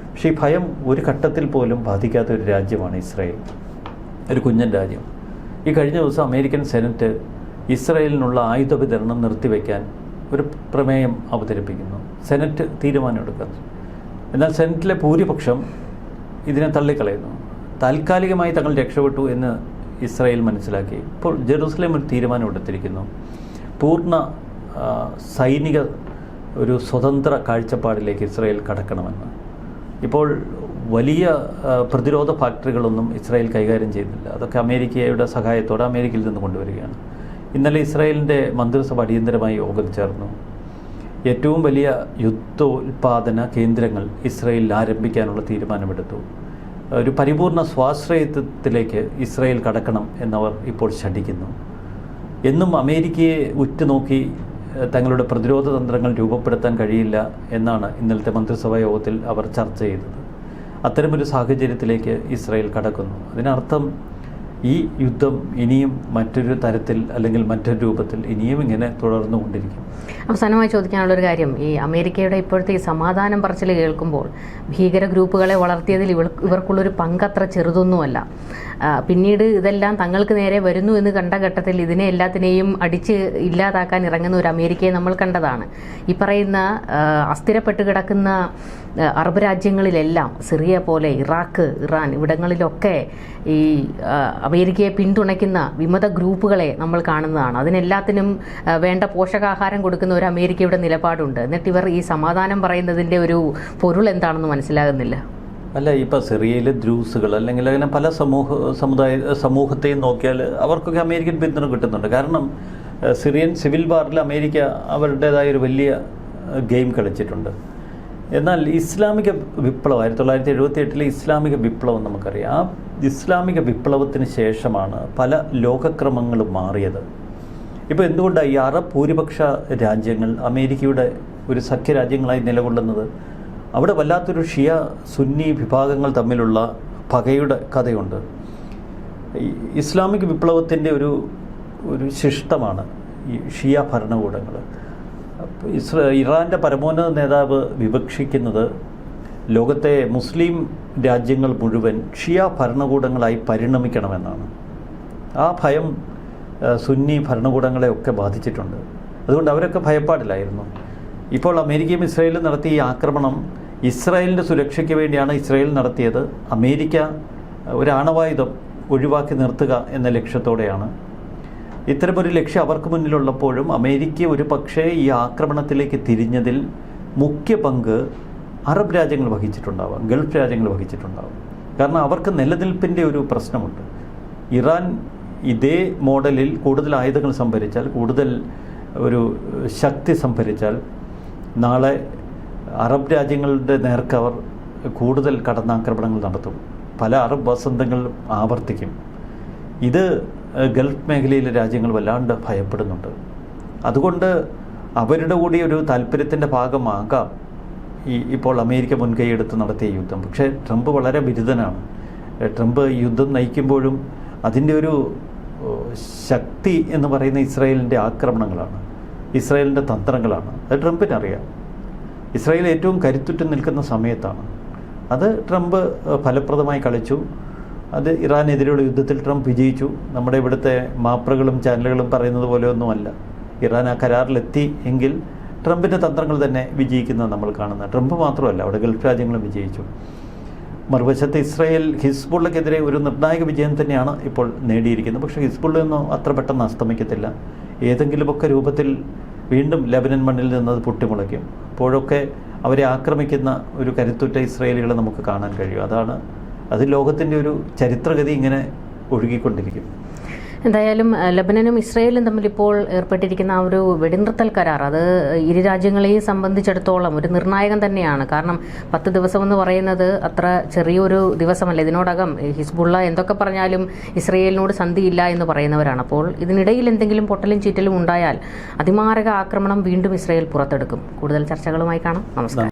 പക്ഷേ ഈ ഭയം ഒരു ഘട്ടത്തിൽ പോലും ബാധിക്കാത്ത ഒരു രാജ്യമാണ് ഇസ്രായേൽ, ഒരു കുഞ്ഞൻ രാജ്യം. ഈ കഴിഞ്ഞ ദിവസം അമേരിക്കൻ സെനറ്റ് ഇസ്രായേലിനുള്ള ആയുധ വിതരണം നിർത്തിവെക്കാൻ ഒരു പ്രമേയം അവതരിപ്പിക്കുന്നു. സെനറ്റ് തീരുമാനമെടുക്കുന്നു. എന്നാൽ സെനറ്റിലെ ഭൂരിപക്ഷം ഇതിനെ തള്ളിക്കളയുന്നു. താൽക്കാലികമായി തങ്ങൾ രക്ഷപ്പെട്ടു എന്ന് ഇസ്രായേൽ മനസ്സിലാക്കി ഇപ്പോൾ ജെറുസലേം ഒരു തീരുമാനമെടുത്തിരിക്കുന്നു. പൂർണ്ണ സൈനിക ഒരു സ്വതന്ത്ര കാഴ്ചപ്പാടിലേക്ക് ഇസ്രായേൽ കടക്കണമെന്ന്. ഇപ്പോൾ വലിയ പ്രതിരോധ ഫാക്ടറികളൊന്നും ഇസ്രായേൽ കൈകാര്യം ചെയ്യുന്നില്ല. അതൊക്കെ അമേരിക്കയുടെ സഹായത്തോടെ അമേരിക്കയിൽ നിന്ന് കൊണ്ടുവരികയാണ്. ഇന്നലെ ഇസ്രായേലിൻ്റെ മന്ത്രിസഭ അടിയന്തരമായി യോഗം ചേർന്നു. ഏറ്റവും വലിയ യുദ്ധോൽപാദന കേന്ദ്രങ്ങൾ ഇസ്രായേലിൽ ആരംഭിക്കാനുള്ള തീരുമാനമെടുത്തു. ഒരു പരിപൂർണ സ്വാശ്രയത്വത്തിലേക്ക് ഇസ്രായേൽ കടക്കണം എന്നവർ ഇപ്പോൾ ശഠിക്കുന്നു. എന്നും അമേരിക്കയെ ഉറ്റുനോക്കി തങ്ങളുടെ പ്രതിരോധ തന്ത്രങ്ങൾ രൂപപ്പെടുത്താൻ കഴിയില്ല എന്നാണ് ഇന്നലത്തെ മന്ത്രിസഭാ യോഗത്തിൽ അവർ ചർച്ച ചെയ്തത്. അത്തരമൊരു സാഹചര്യത്തിലേക്ക് ഇസ്രായേൽ കടക്കുന്നു. അതിനർത്ഥം ഈ യുദ്ധം ഇനിയും മറ്റൊരു തരത്തിൽ അല്ലെങ്കിൽ മറ്റൊരു രൂപത്തിൽ ഇനിയും ഇങ്ങനെ തുടർന്നുകൊണ്ടിരിക്കും. അവസാനമായി ചോദിക്കാനുള്ളൊരു കാര്യം, ഈ അമേരിക്കയുടെ ഇപ്പോഴത്തെ ഈ സമാധാനം പറച്ചിൽ കേൾക്കുമ്പോൾ ഭീകര ഗ്രൂപ്പുകളെ വളർത്തിയതിൽ ഇവർക്കുള്ളൊരു പങ്കത്ര ചെറുതൊന്നുമല്ല. പിന്നീട് ഇതെല്ലാം തങ്ങൾക്ക് നേരെ വരുന്നു എന്ന് കണ്ട ഘട്ടത്തിൽ ഇതിനെ എല്ലാത്തിനെയും അടിച്ച് ഇല്ലാതാക്കാൻ ഇറങ്ങുന്ന ഒരു അമേരിക്കയെ നമ്മൾ കണ്ടതാണ്. ഈ പറയുന്ന അസ്ഥിരപ്പെട്ട് കിടക്കുന്ന അറബ് രാജ്യങ്ങളിലെല്ലാം, സിറിയ പോലെ, ഇറാഖ്, ഇറാൻ ഇവിടങ്ങളിലൊക്കെ ഈ അമേരിക്കയെ പിന്തുണയ്ക്കുന്ന വിമത ഗ്രൂപ്പുകളെ നമ്മൾ കാണുന്നതാണ്. അതിനെല്ലാത്തിനും വേണ്ട പോഷകാഹാരം കൊടുക്കുന്ന ഒരു അമേരിക്കയുടെ നിലപാടുണ്ട്. എന്നിട്ട് ഇവർ ഈ സമാധാനം പറയുന്നതിൻ്റെ ഒരു പൊരുൾ എന്താണെന്ന് മനസ്സിലാകുന്നില്ല. അല്ല, ഇപ്പോൾ സിറിയയിലെ ദ്രൂസുകൾ അല്ലെങ്കിൽ അങ്ങനെ പല സമൂഹത്തെയും നോക്കിയാൽ അവർക്കൊക്കെ അമേരിക്കൻ പിന്തുണ കിട്ടുന്നുണ്ട്. കാരണം സിറിയൻ സിവിൽ വാറിൽ അമേരിക്ക അവരുടേതായ ഒരു വലിയ ഗെയിം കളിച്ചിട്ടുണ്ട്. എന്നാൽ ഇസ്ലാമിക വിപ്ലവം 1978 ഇസ്ലാമിക വിപ്ലവം നമുക്കറിയാം. ആ ഇസ്ലാമിക വിപ്ലവത്തിന് ശേഷമാണ് പല ലോകക്രമങ്ങളും മാറിയത്. ഇപ്പോൾ എന്തുകൊണ്ടാണ് ഈ അറബ് ഭൂരിപക്ഷ രാജ്യങ്ങൾ അമേരിക്കയുടെ ഒരു സഖ്യരാജ്യങ്ങളായി നിലകൊള്ളുന്നത്? അവിടെ വല്ലാത്തൊരു ഷിയ സുന്നി വിഭാഗങ്ങൾ തമ്മിലുള്ള പകയുടെ കഥയുണ്ട്. ഇസ്ലാമിക വിപ്ലവത്തിൻ്റെ ഒരു ശിഷ്ടമാണ് ഈ ഷിയ ഭരണകൂടങ്ങൾ. ഇറാൻ്റെ പരമോന്നത നേതാവ് വിവക്ഷിക്കുന്നത് ലോകത്തെ മുസ്ലിം രാജ്യങ്ങൾ മുഴുവൻ ഷിയ ഭരണകൂടങ്ങളായി പരിണമിക്കണമെന്നാണ്. ആ ഭയം സുന്നി ഭരണകൂടങ്ങളെയൊക്കെ ബാധിച്ചിട്ടുണ്ട്. അതുകൊണ്ട് അവരൊക്കെ ഭയപ്പാടിലായിരുന്നു. ഇപ്പോൾ അമേരിക്കയും ഇസ്രായേലും നടത്തിയ ഈ ആക്രമണം ഇസ്രായേലിൻ്റെ സുരക്ഷയ്ക്ക് വേണ്ടിയാണ് ഇസ്രായേൽ നടത്തിയത്. അമേരിക്ക ഒരു ആണവായുധം ഒഴിവാക്കി നിർത്തുക എന്ന ലക്ഷ്യത്തോടെയാണ്. ഇത്തരമൊരു ലക്ഷ്യം അവർക്ക് മുന്നിലുള്ളപ്പോഴും അമേരിക്ക ഒരു പക്ഷേ ഈ ആക്രമണത്തിലേക്ക് തിരിഞ്ഞതിൽ മുഖ്യ പങ്ക് അറബ് രാജ്യങ്ങൾ വഹിച്ചിട്ടുണ്ടാവാം, ഗൾഫ് രാജ്യങ്ങൾ വഹിച്ചിട്ടുണ്ടാവും. കാരണം അവർക്ക് നിലനിൽപ്പിൻ്റെ ഒരു പ്രശ്നമുണ്ട്. ഇറാൻ ഇതേ മോഡലിൽ കൂടുതൽ ആയുധങ്ങൾ സംഭരിച്ചാൽ, കൂടുതൽ ഒരു ശക്തി സംഭരിച്ചാൽ, നാളെ അറബ് രാജ്യങ്ങളുടെ നേർക്ക് അവർ കൂടുതൽ കടന്നാക്രമണങ്ങൾ നടത്തും. പല അറബ് വസന്തങ്ങളും ആവർത്തിക്കും. ഇത് ഗൾഫ് മേഖലയിലെ രാജ്യങ്ങൾ വല്ലാണ്ട് ഭയപ്പെടുന്നുണ്ട്. അതുകൊണ്ട് അവരുടെ കൂടി ഒരു താല്പര്യത്തിൻ്റെ ഭാഗമാകാം ഇപ്പോൾ അമേരിക്ക മുൻകൈയെടുത്ത് നടത്തിയ യുദ്ധം. പക്ഷേ ട്രംപ് വളരെ ബിരുദനാണ്. ട്രംപ് യുദ്ധം നയിക്കുമ്പോഴും അതിൻ്റെ ഒരു ശക്തി എന്ന് പറയുന്ന ഇസ്രായേലിൻ്റെ ആക്രമണങ്ങളാണ്, ഇസ്രായേലിൻ്റെ തന്ത്രങ്ങളാണ്. അത് ട്രംപിനറിയാം. ഇസ്രായേൽ ഏറ്റവും കരുത്തുറ്റു നിൽക്കുന്ന സമയത്താണ്. അത് ട്രംപ് ഫലപ്രദമായി കളിച്ചു. അത് ഇറാനെതിരെയുള്ള യുദ്ധത്തിൽ ട്രംപ് വിജയിച്ചു. നമ്മുടെ ഇവിടുത്തെ മാപ്രകളും ചാനലുകളും പറയുന്നത് പോലെയൊന്നുമല്ല. ഇറാൻ ആ കരാറിലെത്തി എങ്കിൽ ട്രംപിൻ്റെ തന്ത്രങ്ങൾ തന്നെ വിജയിക്കുന്നത് നമ്മൾ കാണുന്നത്. ട്രംപ് മാത്രമല്ല, അവിടെ ഗൾഫ് രാജ്യങ്ങളും വിജയിച്ചു. മറുവശത്ത് ഇസ്രായേൽ ഹിസ്ബുള്ളക്കെതിരെ ഒരു നിർണായക വിജയം തന്നെയാണ് ഇപ്പോൾ നേടിയിരിക്കുന്നത്. പക്ഷേ ഹിസ്ബുള്ളയൊന്നും അത്ര പെട്ടെന്ന് അസ്തമിക്കത്തില്ല. ഏതെങ്കിലുമൊക്കെ രൂപത്തിൽ വീണ്ടും ലെബനൻ മണ്ണിൽ നിന്നത് പൊട്ടിമുളയ്ക്കും. അപ്പോഴൊക്കെ അവരെ ആക്രമിക്കുന്ന ഒരു കരുത്തുറ്റ ഇസ്രായേലികളെ നമുക്ക് കാണാൻ കഴിയും. അത് ലോകത്തിൻ്റെ ഒരു ചരിത്രഗതി ഇങ്ങനെ ഒഴുകിക്കൊണ്ടിരിക്കും. എന്തായാലും ലെബനനും ഇസ്രായേലും തമ്മിൽ ഇപ്പോൾ ഏർപ്പെട്ടിരിക്കുന്ന ആ ഒരു വെടിനിർത്തൽ കരാർ, അത് ഇരു രാജ്യങ്ങളെയും സംബന്ധിച്ചിടത്തോളം ഒരു നിർണായകം തന്നെയാണ്. കാരണം 10 ദിവസം എന്ന് പറയുന്നത് അത്ര ചെറിയൊരു ദിവസമല്ല. ഇതിനോടകം ഹിസ്ബുള്ള എന്തൊക്കെ പറഞ്ഞാലും ഇസ്രായേലിനോട് സന്ധിയില്ല എന്ന് പറയുന്നവരാണ്. അപ്പോൾ ഇതിനിടയിൽ എന്തെങ്കിലും പൊട്ടലും ചീറ്റലും ഉണ്ടായാൽ അതിമാരക ആക്രമണം വീണ്ടും ഇസ്രായേൽ പുറത്തെടുക്കും. കൂടുതൽ ചർച്ചകളുമായി കാണാം. നമസ്കാരം.